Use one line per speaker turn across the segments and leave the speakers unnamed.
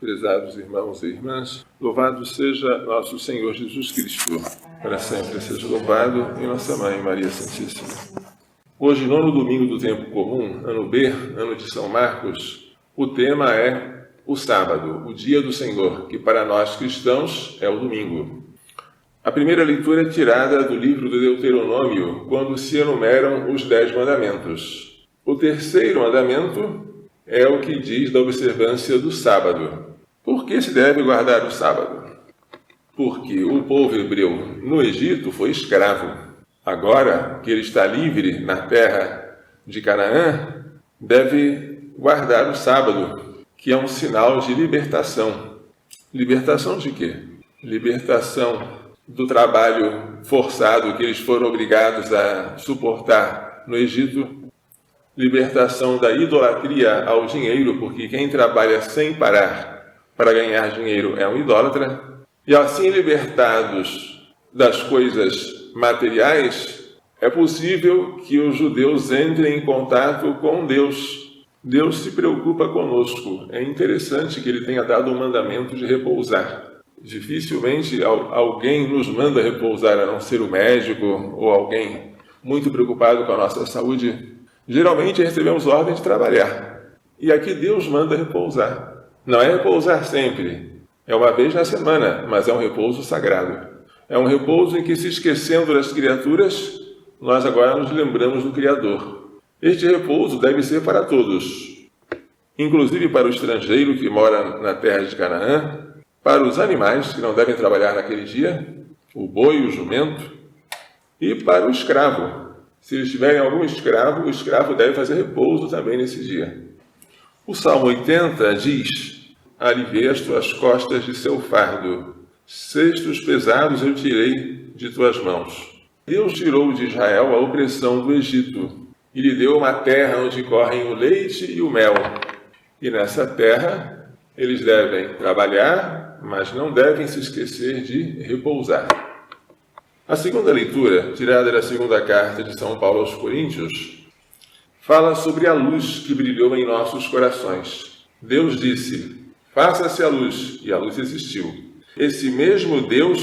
Prezados irmãos e irmãs, louvado seja nosso Senhor Jesus Cristo, para sempre seja louvado, e nossa Mãe Maria Santíssima. Hoje, 9º domingo do tempo comum, ano B, ano de São Marcos, o tema é o sábado, o dia do Senhor, que para nós cristãos é o domingo. A primeira leitura é tirada do livro do Deuteronômio, quando se enumeram os 10 mandamentos. O terceiro mandamento é o que diz da observância do sábado. Por que se deve guardar o sábado? Porque o povo hebreu no Egito foi escravo. Agora que ele está livre na terra de Canaã, deve guardar o sábado, que é um sinal de libertação. Libertação de quê? Libertação do trabalho forçado que eles foram obrigados a suportar no Egito. Libertação da idolatria ao dinheiro, porque quem trabalha sem parar para ganhar dinheiro é um idólatra. E assim, libertados das coisas materiais, é possível que os judeus entrem em contato com Deus. Deus se preocupa conosco. É interessante que ele tenha dado o mandamento de repousar. Dificilmente alguém nos manda repousar, a não ser o médico ou alguém muito preocupado com a nossa saúde. Geralmente recebemos ordem de trabalhar. E aqui Deus manda repousar. Não é repousar sempre. É uma vez na semana, mas é um repouso sagrado. É um repouso em que, se esquecendo das criaturas, nós agora nos lembramos do Criador. Este repouso deve ser para todos, inclusive para o estrangeiro que mora na terra de Canaã, para os animais que não devem trabalhar naquele dia, o boi, o jumento, e para o escravo. Se eles tiverem algum escravo, o escravo deve fazer repouso também nesse dia. O Salmo 80 diz: aliviei as tuas costas de seu fardo, cestos pesados eu tirei de tuas mãos. Deus tirou de Israel a opressão do Egito e lhe deu uma terra onde correm o leite e o mel. E nessa terra eles devem trabalhar, mas não devem se esquecer de repousar. A segunda leitura, tirada da segunda carta de São Paulo aos Coríntios, fala sobre a luz que brilhou em nossos corações. Deus disse: faça-se a luz, e a luz existiu. Esse mesmo Deus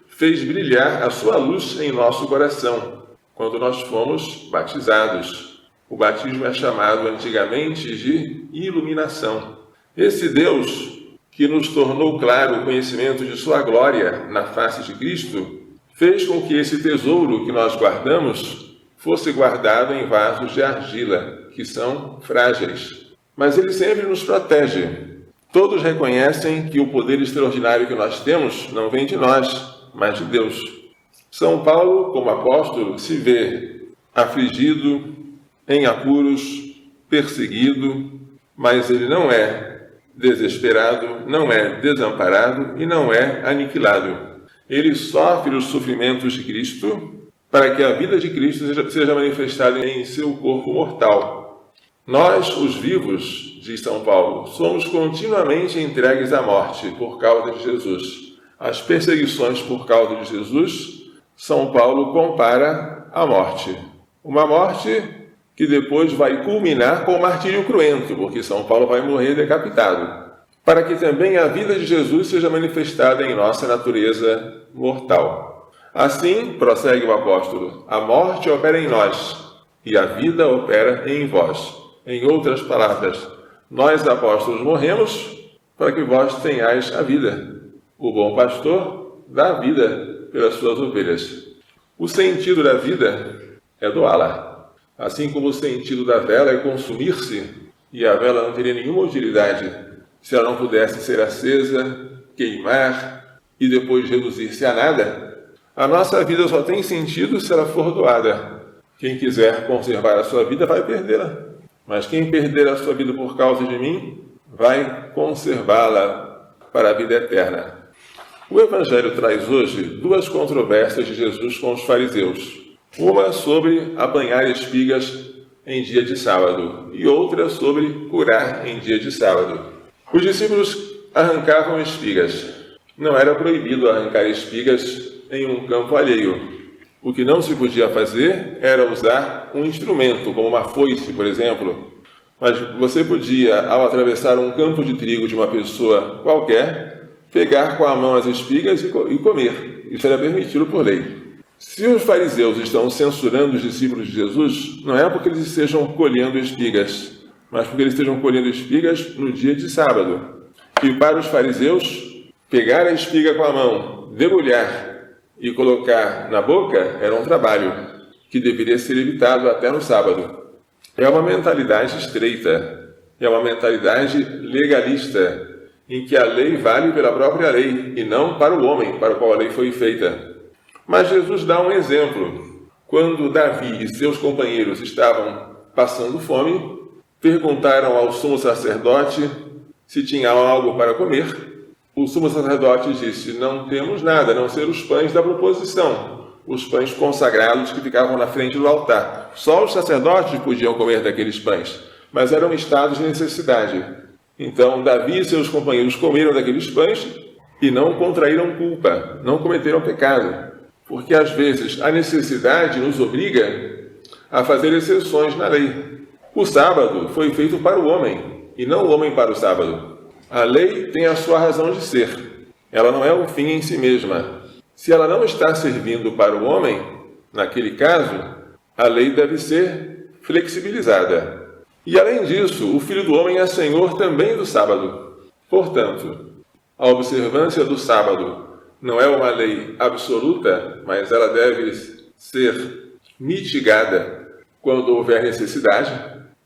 fez brilhar a sua luz em nosso coração, quando nós fomos batizados. O batismo é chamado antigamente de iluminação. Esse Deus, que nos tornou claro o conhecimento de sua glória na face de Cristo, fez com que esse tesouro que nós guardamos fosse guardado em vasos de argila, que são frágeis. Mas ele sempre nos protege. Todos reconhecem que o poder extraordinário que nós temos não vem de nós, mas de Deus. São Paulo, como apóstolo, se vê afligido, em apuros, perseguido, mas ele não é desesperado, não é desamparado e não é aniquilado. Ele sofre os sofrimentos de Cristo para que a vida de Cristo seja manifestada em seu corpo mortal. Nós, os vivos, diz São Paulo, somos continuamente entregues à morte por causa de Jesus. As perseguições por causa de Jesus, São Paulo compara à morte. Uma morte que depois vai culminar com o martírio cruento, porque São Paulo vai morrer decapitado, para que também a vida de Jesus seja manifestada em nossa natureza mortal. Assim, prossegue o apóstolo, a morte opera em nós e a vida opera em vós. Em outras palavras, nós, apóstolos, morremos para que vós tenhais a vida. O bom pastor dá a vida pelas suas ovelhas. O sentido da vida é doá-la. Assim como o sentido da vela é consumir-se, e a vela não teria nenhuma utilidade se ela não pudesse ser acesa, queimar e depois reduzir-se a nada, a nossa vida só tem sentido se ela for doada. Quem quiser conservar a sua vida vai perdê-la. Mas quem perder a sua vida por causa de mim, vai conservá-la para a vida eterna. O Evangelho traz hoje 2 controvérsias de Jesus com os fariseus. Uma sobre apanhar espigas em dia de sábado e outra sobre curar em dia de sábado. Os discípulos arrancavam espigas. Não era proibido arrancar espigas em um campo alheio. O que não se podia fazer era usar um instrumento, como uma foice, por exemplo, Mas você podia, ao atravessar um campo de trigo de uma pessoa qualquer, pegar com a mão as espigas e comer. Isso era permitido por lei. Se os fariseus estão censurando os discípulos de Jesus, não é porque eles estejam colhendo espigas, mas porque eles estejam colhendo espigas no dia de sábado. E para os fariseus, pegar a espiga com a mão, debulhar e colocar na boca era um trabalho que deveria ser evitado até no sábado. É uma mentalidade estreita, é uma mentalidade legalista, em que a lei vale pela própria lei e não para o homem para o qual a lei foi feita. Mas Jesus dá um exemplo. Quando Davi e seus companheiros estavam passando fome, perguntaram ao sumo sacerdote se tinha algo para comer. O sumo sacerdote disse: não temos nada, a não ser os pães da proposição, os pães consagrados que ficavam na frente do altar. Só os sacerdotes podiam comer daqueles pães, mas eram estados de necessidade. Então Davi e seus companheiros comeram daqueles pães e não contraíram culpa, não cometeram pecado. Porque às vezes a necessidade nos obriga a fazer exceções na lei. O sábado foi feito para o homem e não o homem para o sábado. A lei tem a sua razão de ser. Ela não é um fim em si mesma. Se ela não está servindo para o homem, naquele caso, a lei deve ser flexibilizada. E além disso, o Filho do Homem é Senhor também do sábado. Portanto, a observância do sábado não é uma lei absoluta, mas ela deve ser mitigada quando houver necessidade.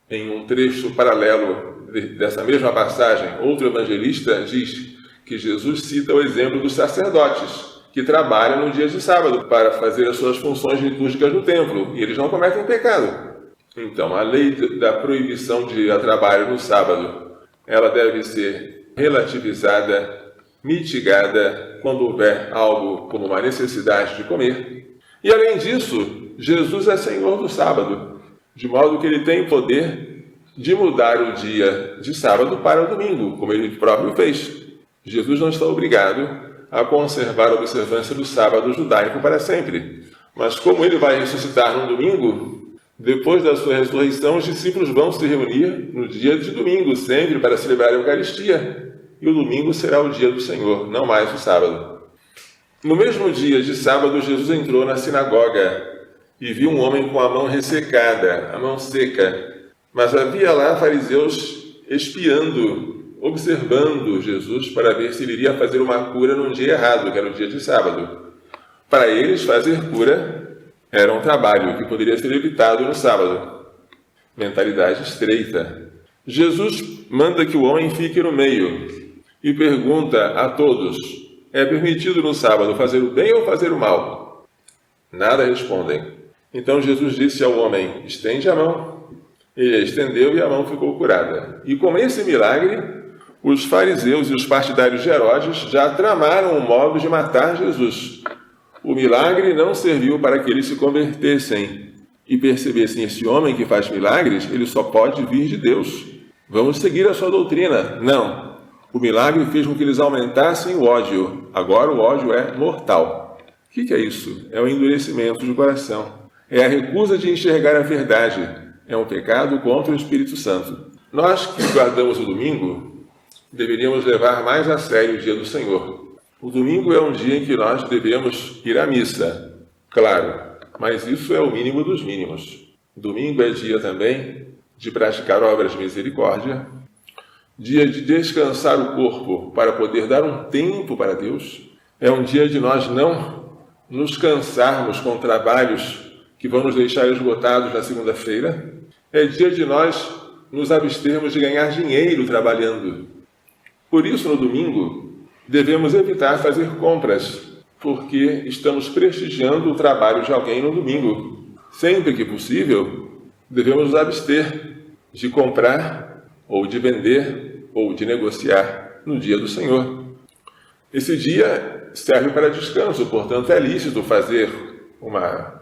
Em um trecho paralelo dessa mesma passagem, outro evangelista diz que Jesus cita o exemplo dos sacerdotes, que trabalham no dia de sábado para fazer as suas funções litúrgicas no templo, e eles não cometem pecado. Então, a lei da proibição de trabalho no sábado, ela deve ser relativizada, mitigada, quando houver algo como uma necessidade de comer. E, além disso, Jesus é Senhor do sábado, de modo que ele tem poder de mudar o dia de sábado para o domingo, como ele próprio fez. Jesus não está obrigado a conservar a observância do sábado judaico para sempre. Mas como ele vai ressuscitar no domingo, depois da sua ressurreição, os discípulos vão se reunir no dia de domingo, sempre para celebrar a Eucaristia. E o domingo será o dia do Senhor, não mais o sábado. No mesmo dia de sábado, Jesus entrou na sinagoga e viu um homem com a mão ressecada, a mão seca. Mas havia lá fariseus espiando, observando Jesus para ver se ele iria fazer uma cura num dia errado, que era o dia de sábado. Para eles, fazer cura era um trabalho que poderia ser evitado no sábado. Mentalidade estreita. Jesus manda que o homem fique no meio e pergunta a todos: é permitido no sábado fazer o bem ou fazer o mal? Nada respondem. Então Jesus disse ao homem: estende a mão. Ele a estendeu e a mão ficou curada. E com esse milagre, os fariseus e os partidários de Herodes já tramaram um modo de matar Jesus. O milagre não serviu para que eles se convertessem e percebessem: esse homem que faz milagres, ele só pode vir de Deus. Vamos seguir a sua doutrina. Não. O milagre fez com que eles aumentassem o ódio. Agora o ódio é mortal. O que é isso? É o endurecimento do coração. É a recusa de enxergar a verdade. É um pecado contra o Espírito Santo. Nós que guardamos o domingo, deveríamos levar mais a sério o dia do Senhor. O domingo é um dia em que nós devemos ir à missa, claro, mas isso é o mínimo dos mínimos. Domingo é dia também de praticar obras de misericórdia, dia de descansar o corpo para poder dar um tempo para Deus. É um dia de nós não nos cansarmos com trabalhos que vão nos deixar esgotados na segunda-feira. É dia de nós nos abstermos de ganhar dinheiro trabalhando. Por isso, no domingo, devemos evitar fazer compras, porque estamos prestigiando o trabalho de alguém no domingo. Sempre que possível, devemos nos abster de comprar, ou de vender, ou de negociar no dia do Senhor. Esse dia serve para descanso, portanto é lícito fazer uma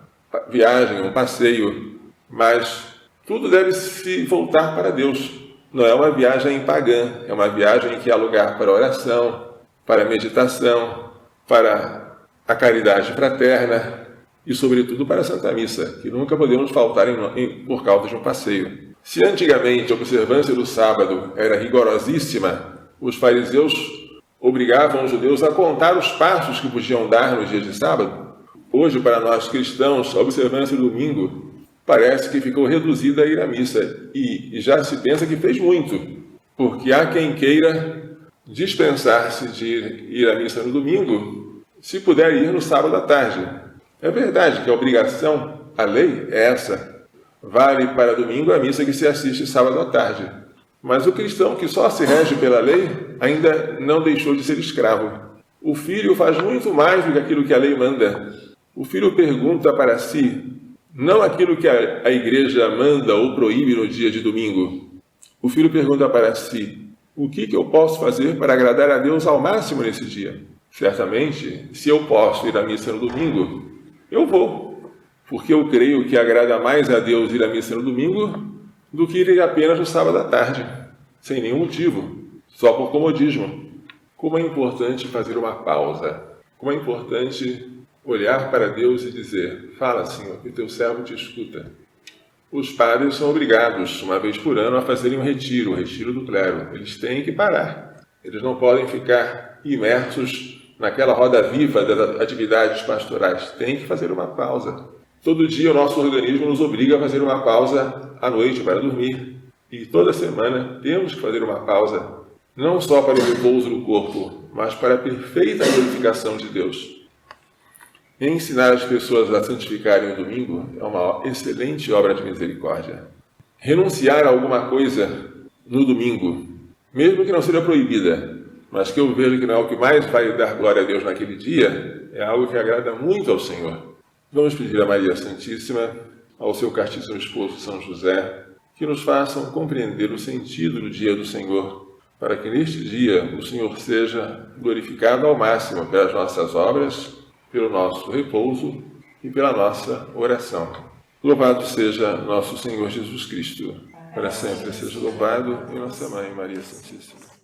viagem, um passeio, mas tudo deve se voltar para Deus. Não é uma viagem pagã, é uma viagem que há lugar para oração, para a meditação, para a caridade fraterna e, sobretudo, para a Santa Missa, que nunca podemos faltar por causa de um passeio. Se antigamente a observância do sábado era rigorosíssima, os fariseus obrigavam os judeus a contar os passos que podiam dar nos dias de sábado. Hoje, para nós cristãos, a observância do domingo parece que ficou reduzida a ir à missa, e já se pensa que fez muito, porque há quem queira dispensar-se de ir à missa no domingo, se puder ir no sábado à tarde. É verdade que a obrigação, a lei, é essa. Vale para domingo a missa que se assiste sábado à tarde. Mas o cristão que só se rege pela lei ainda não deixou de ser escravo. O filho faz muito mais do que aquilo que a lei manda. O filho pergunta para si, não aquilo que a igreja manda ou proíbe no dia de domingo. O filho pergunta para si, o que eu posso fazer para agradar a Deus ao máximo nesse dia? Certamente, se eu posso ir à missa no domingo, eu vou, porque eu creio que agrada mais a Deus ir à missa no domingo do que ir apenas no sábado à tarde, sem nenhum motivo, só por comodismo. Como é importante fazer uma pausa, como é importante olhar para Deus e dizer, fala, Senhor, que teu servo te escuta. Os padres são obrigados, uma vez por ano, a fazerem um retiro, o retiro do clero. Eles têm que parar. Eles não podem ficar imersos naquela roda viva das atividades pastorais. Tem que fazer uma pausa. Todo dia o nosso organismo nos obriga a fazer uma pausa à noite para dormir. E toda semana temos que fazer uma pausa, não só para o repouso do corpo, mas para a perfeita glorificação de Deus. Ensinar as pessoas a santificarem o domingo é uma excelente obra de misericórdia. Renunciar a alguma coisa no domingo, mesmo que não seja proibida, mas que eu vejo que não é o que mais vai dar glória a Deus naquele dia, é algo que agrada muito ao Senhor. Vamos pedir a Maria Santíssima, ao seu castíssimo esposo São José, que nos façam compreender o sentido do dia do Senhor, para que neste dia o Senhor seja glorificado ao máximo pelas nossas obras, pelo nosso repouso e pela nossa oração. Louvado seja nosso Senhor Jesus Cristo. Para sempre seja louvado, e nossa Mãe Maria Santíssima.